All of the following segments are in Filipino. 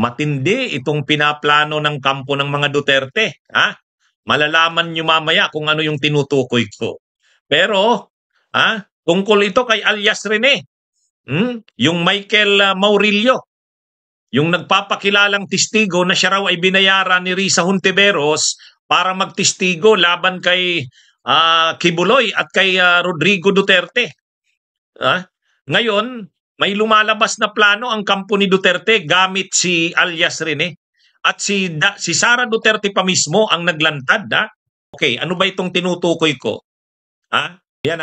Matindi itong pinaplano ng kampo ng mga Duterte. Ha? Malalaman nyo mamaya kung ano yung tinutukoy ko. Pero, tungkol ito kay alias Rene, yung Michael Maurilio, yung nagpapakilalang testigo na siya raw ay binayaran ni Risa Hontiveros para magtestigo laban kay Kibuloy at kay Rodrigo Duterte. Ngayon, may lumalabas na plano ang kampo ni Duterte gamit si alias Rene. At si Sara Duterte pa mismo ang naglantad. Okay, ano ba itong tinutukoy ko? Yan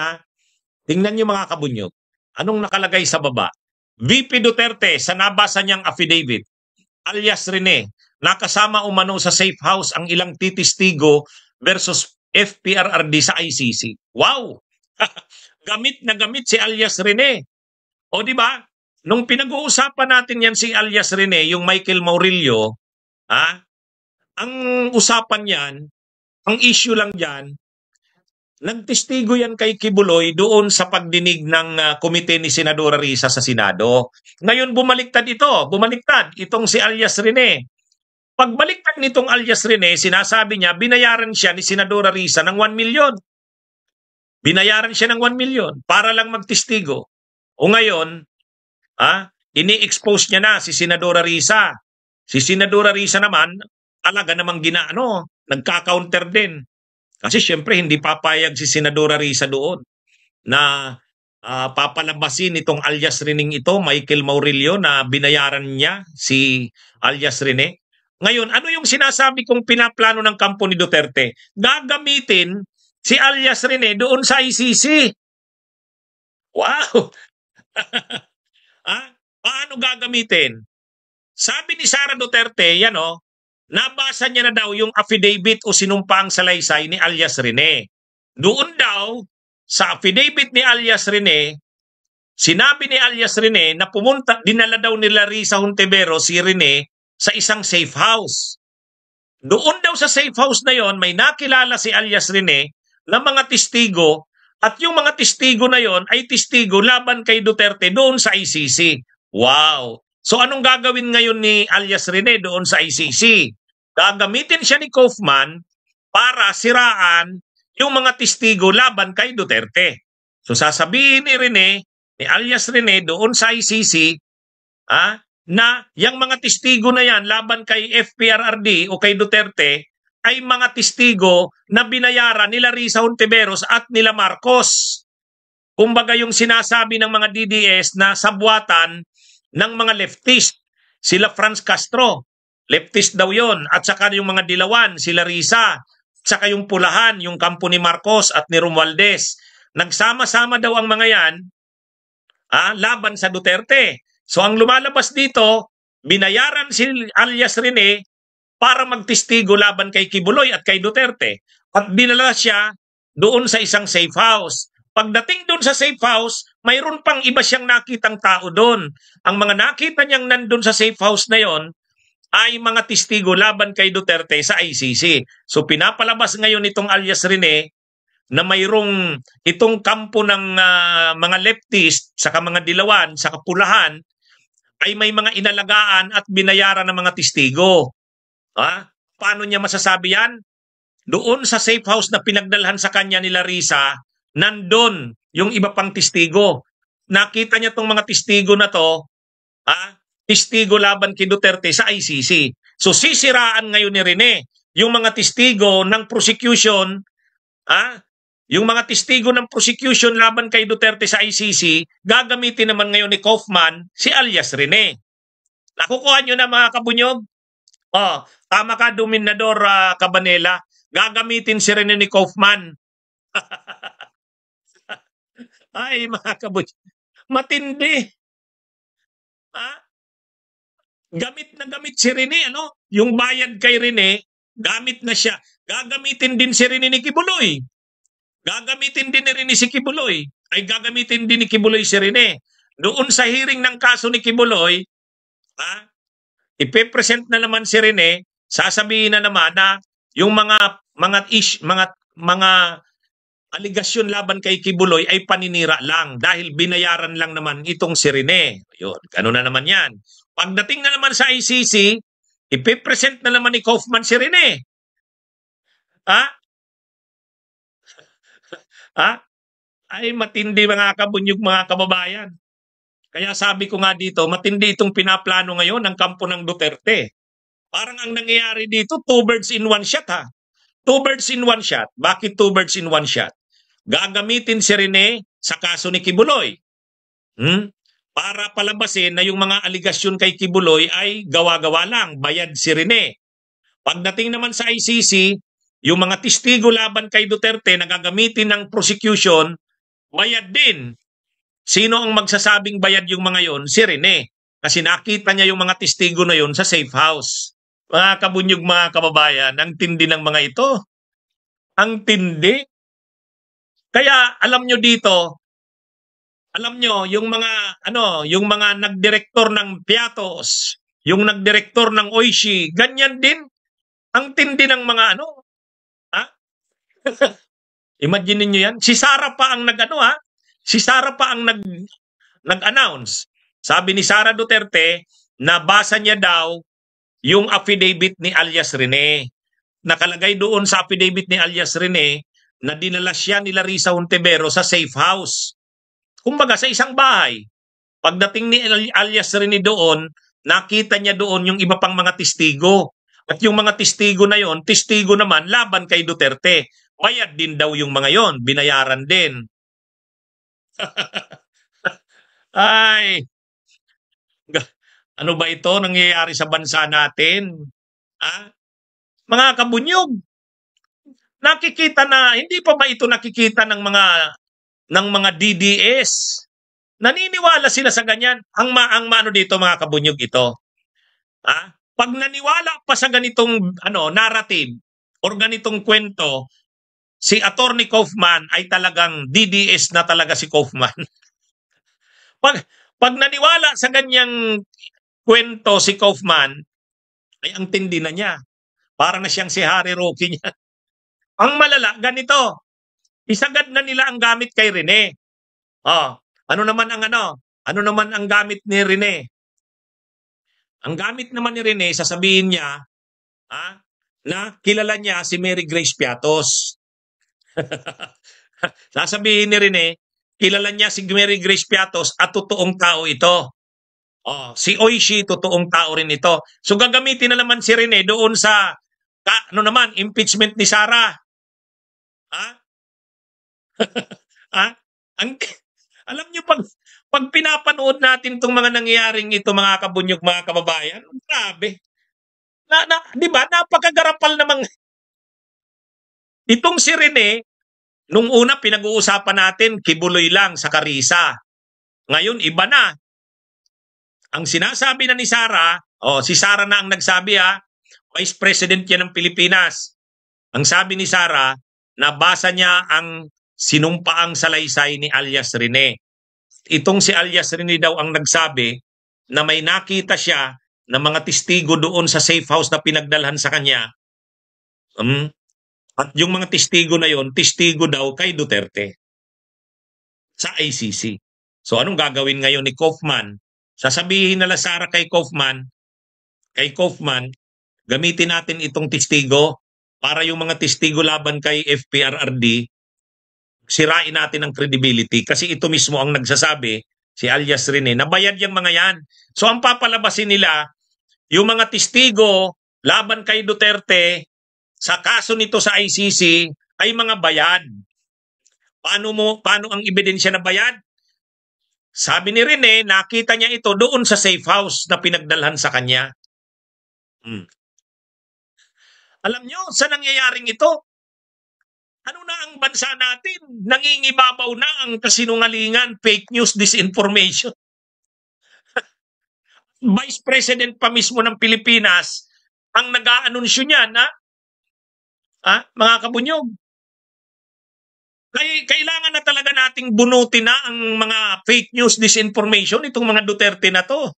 Tingnan niyo mga kabunyog. Anong nakalagay sa baba? VP Duterte sa nabasa niyang affidavit, alias Rene, nakasama umano sa safe house ang ilang titistigo versus FPRRD sa ICC. Wow! Gamit na gamit si alias Rene. O di ba? Nung pinag-uusapan natin yan si alias Rene, yung Michael Maurilio, ang usapan yan, ang issue lang dyan, nagtestigo yan kay Kibuloy doon sa pagdinig ng komite ni Senadora Risa sa Senado. Ngayon bumaliktad itong si alias Rene. Pagbaliktad nitong alias Rene, sinasabi niya, binayaran siya ni Senadora Risa ng 1 million. Binayaran siya ng 1 million para lang magtestigo. O ngayon, ini-expose niya na si Senadora Risa. Si Senadora Risa naman, talaga namang nagka-counter din. Kasi syempre hindi papayag si Senadora Risa doon na papalabasin itong alias Rening ito, Michael Maurilio, na binayaran niya si alias Rene. Ngayon, ano yung sinasabi kong pinaplano ng kampo ni Duterte? Gagamitin si alias Rene doon sa ICC. Wow! Paano gagamitin? Sabi ni Sara Duterte, nabasa niya na daw yung affidavit o sinumpang salaysay ni alias Rene. Doon daw, sa affidavit ni alias Rene, sinabi ni alias Rene na dinala daw nila Risa Hontiveros si Rene sa isang safe house. Doon daw sa safe house na yon, may nakilala si alias Rene na mga testigo at yung mga testigo na yon ay testigo laban kay Duterte doon sa ICC. Wow! So anong gagawin ngayon ni alias Rene doon sa ICC? Gagamitin siya ni Kaufman para siraan yung mga testigo laban kay Duterte. So sasabihin ni Rene, ni alias Rene doon sa ICC, na yung mga testigo na yan laban kay FPRRD o kay Duterte ay mga testigo na binayaran nila Risa Hontiveros at nila Marcos. Kumbaga yung sinasabi ng mga DDS na sabwatan ng mga leftist, sila Franz Castro, leftist daw yon, at saka yung mga Dilawan, sila Risa, at saka yung Pulahan, yung kampo ni Marcos at ni Romualdez. Nagsama-sama daw ang mga yan laban sa Duterte. So ang lumalabas dito, binayaran si alias Rene para magtestigo laban kay Kibuloy at kay Duterte. At dinala siya doon sa isang safe house. Pagdating doon sa safe house, mayroon pang iba siyang nakitang tao doon. Ang mga nakita niyang nandun sa safe house na yon ay mga testigo laban kay Duterte sa ICC. So pinapalabas ngayon itong alias Rene na mayroong itong kampo ng mga leftist, saka mga Dilawan, saka Pulahan, ay may mga inalagaan at binayaran ng mga testigo. Paano niya masasabi yan? Doon sa safe house na pinagdalhan sa kanya nila Risa, nandun yung iba pang testigo. Nakita niya tong mga testigo na to, testigo laban kay Duterte sa ICC. So sisiraan ngayon ni Rene yung mga testigo ng prosecution, yung mga testigo ng prosecution laban kay Duterte sa ICC, gagamitin naman ngayon ni Kaufman si alias Rene. Nakukuha nyo na mga kabunyog? Tama ka, Dominador Cabanela. Gagamitin si Rene ni Kaufman. Ay, mga kabunyog. Matindi. Gamit na gamit si Rene, Yung bayad kay Rene, gamit na siya. Gagamitin din si Rene ni Kibuloy. Gagamitin din ni Rene si Kibuloy. Ay gagamitin din ni Kibuloy si Rene. Doon sa hearing ng kaso ni Kibuloy, ipe-present na naman si Rene, sasabihin na naman na yung mga aligasyon laban kay Kibuloy ay paninira lang dahil binayaran lang naman itong si Rene. Yun, ano na naman yan. Pagdating na naman sa ICC, ipipresent na naman ni Kaufman si Rene. Ha? Ha? Ay matindi mga kabunyog mga kababayan. Kaya sabi ko nga dito, matindi itong pinaplano ngayon ng kampo ng Duterte. Parang ang nangyayari dito, two birds in one shot ha. Two birds in one shot. Bakit two birds in one shot? Gagamitin si Rene sa kaso ni Kibuloy. Para palabasin na yung mga aligasyon kay Kibuloy ay gawa-gawa lang, bayad si Rene. Pagdating naman sa ICC, yung mga testigo laban kay Duterte na gagamitin ng prosecution, bayad din. Sino ang magsasabing bayad yung mga yon? Si Rene. Kasi nakita niya yung mga testigo na yon sa safe house. Mga kabunyog mga kababayan, ang tindi ng mga ito. Ang tindi. Kaya alam nyo dito, alam nyo, yung mga nagdirektor ng Piatos, yung nagdirektor ng Oishi, ganyan din. Ang tindi ng mga ha? Imagine niyo yan. Si Sara pa ang Si Sara pa ang nag-announce. Sabi ni Sara Duterte, nabasa niya daw yung affidavit ni alias Rene. Nakalagay doon sa affidavit ni alias Rene na dinala siya ni Larissa Hontiveros sa safe house. Kumbaga sa isang bahay. Pagdating ni alias Rene doon, nakita niya doon yung iba pang mga testigo. At yung mga testigo na yon, testigo naman laban kay Duterte. Bayad din daw yung mga yon, binayaran din. Ay, ano ba ito nangyayari sa bansa natin? Ha? Mga kabunyog, nakikita na, hindi pa ba ito nakikita ng mga DDS? Naniniwala sila sa ganyan. Ang maano dito mga kabunyog ito. Ha? Pag naniwala pa sa ganitong narrative or ganitong kwento, si Attorney Kaufman ay talagang DDS na talaga si Kaufman. pag naniwala sa ganyang kwento si Kaufman, ay ang tindi na niya. Para na siyang si Harry Roque niya. Ang malala, ganito. Isagad na nila ang gamit kay Rene. Ano naman ang gamit ni Rene? Ang gamit naman ni Rene, sasabihin niya, na kilala niya si Mary Grace Piatos. Sasabihin ni Rene, kilala niya si Mary Grace Piatos at totoong tao ito. Si Oishi, totoong tao rin ito. So gagamitin na naman si Rene doon sa impeachment ni Sara. Alam niyo pag pinapanood natin itong mga nangyayaring ito mga kabunyog mga kababayan, grabe. 'Di ba? Napakagarapal namang itong si Rene, nung una pinag-uusapan natin Kibuloy lang sa Karisa. Ngayon iba na. Ang sinasabi na ni Sara, si Sara na ang nagsabi Vice President yan ng Pilipinas. Ang sabi ni Sara, nabasa niya ang sinumpaang salaysay ni alias Rene. Itong si alias Rene daw ang nagsabi na may nakita siya na mga testigo doon sa safe house na pinagdalhan sa kanya. At yung mga testigo na yon, testigo daw kay Duterte sa ICC. So anong gagawin ngayon ni Kaufman? Sasabihin nila Sara kay Kaufman, gamitin natin itong testigo para yung mga testigo laban kay FPRRD, sirain natin ang credibility kasi ito mismo ang nagsasabi, si alias Rene, nabayad yung mga yan. So ang papalabasin nila, yung mga testigo laban kay Duterte sa kaso nito sa ICC ay mga bayad. Paano ang ebidensya na bayad? Sabi ni Rene, nakita niya ito doon sa safe house na pinagdalhan sa kanya. Alam nyo, sa nangyayaring ito, ano na ang bansa natin? Nangingibabaw na ang kasinungalingan, fake news, disinformation. Vice President pa mismo ng Pilipinas ang nag-aanunsyo niya na mga kabunyog. Kailangan na talaga nating bunutin na ang mga fake news, disinformation, itong mga Duterte na to.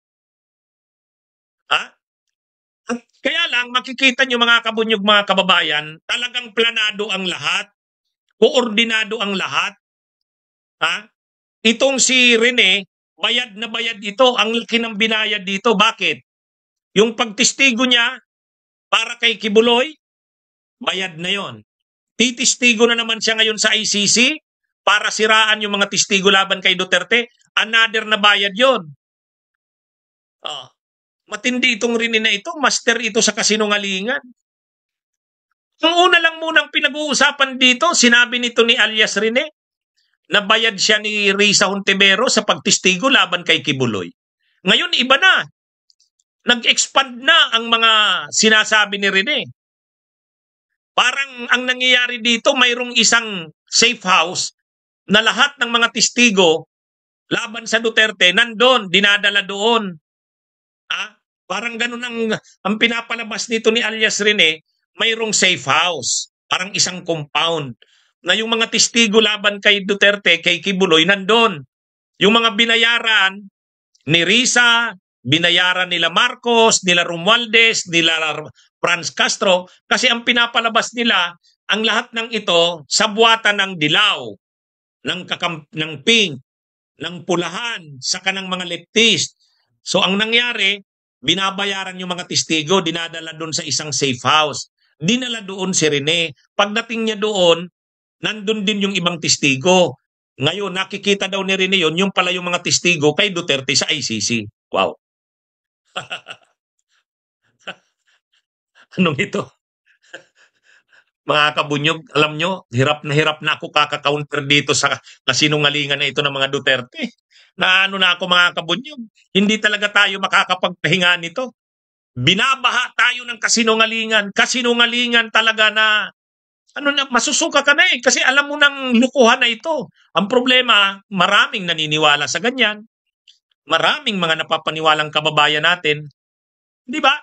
Kaya lang, makikita nyo mga kabunyog, mga kababayan, talagang planado ang lahat. koordinado ang lahat. Ha? Itong si Rene, bayad na bayad ito. Ang laki ng binayad dito. Bakit? Yung pagtistigo niya para kay Kibuloy, bayad na yon. Titistigo na naman siya ngayon sa ICC para siraan yung mga testigo laban kay Duterte. Another na bayad yon. Matindi itong Rene na ito. Master ito sa kasinungalingan. Ang una lang munang pinag-uusapan dito, sinabi nito ni alias Rene, na bayad siya ni Risa Hontivero sa pagtistigo laban kay Kibuloy. Ngayon, iba na. Nag-expand na ang mga sinasabi ni Rene. Parang ang nangyayari dito, mayroong isang safe house na lahat ng mga testigo laban sa Duterte, nandun, dinadala doon. Parang ganun ang pinapalabas nito ni alias Rene, mayroong safe house, parang isang compound, na yung mga testigo laban kay Duterte, kay Kibuloy, nandun. Yung mga binayaran ni Risa, binayaran nila Marcos, nila Romualdez, nila Franz Castro, kasi ang pinapalabas nila, ang lahat ng ito sa buwatan ng dilaw, ng pink, ng pulahan, sa kanang mga leftist. So ang nangyari, binabayaran yung mga testigo, dinadala doon sa isang safe house. Dinala doon si Rene. Pagdating niya doon, nandun din yung ibang testigo. Ngayon, nakikita daw ni Rene yun, yung pala yung mga testigo kay Duterte sa ICC. Wow. Anong ito? Mga kabunyog, alam nyo, hirap na ako kaka-counter dito sa kasinungalingan na ito ng mga Duterte. Na ako mga kabunyog, hindi talaga tayo makakapagpahinga nito. Binabaha tayo ng kasinungalingan. Kasinungalingan talaga na masusuka ka na kasi alam mo ng lukuhan na ito. Ang problema, maraming naniniwala sa ganyan. Maraming mga napapaniwalang kababayan natin. Di ba?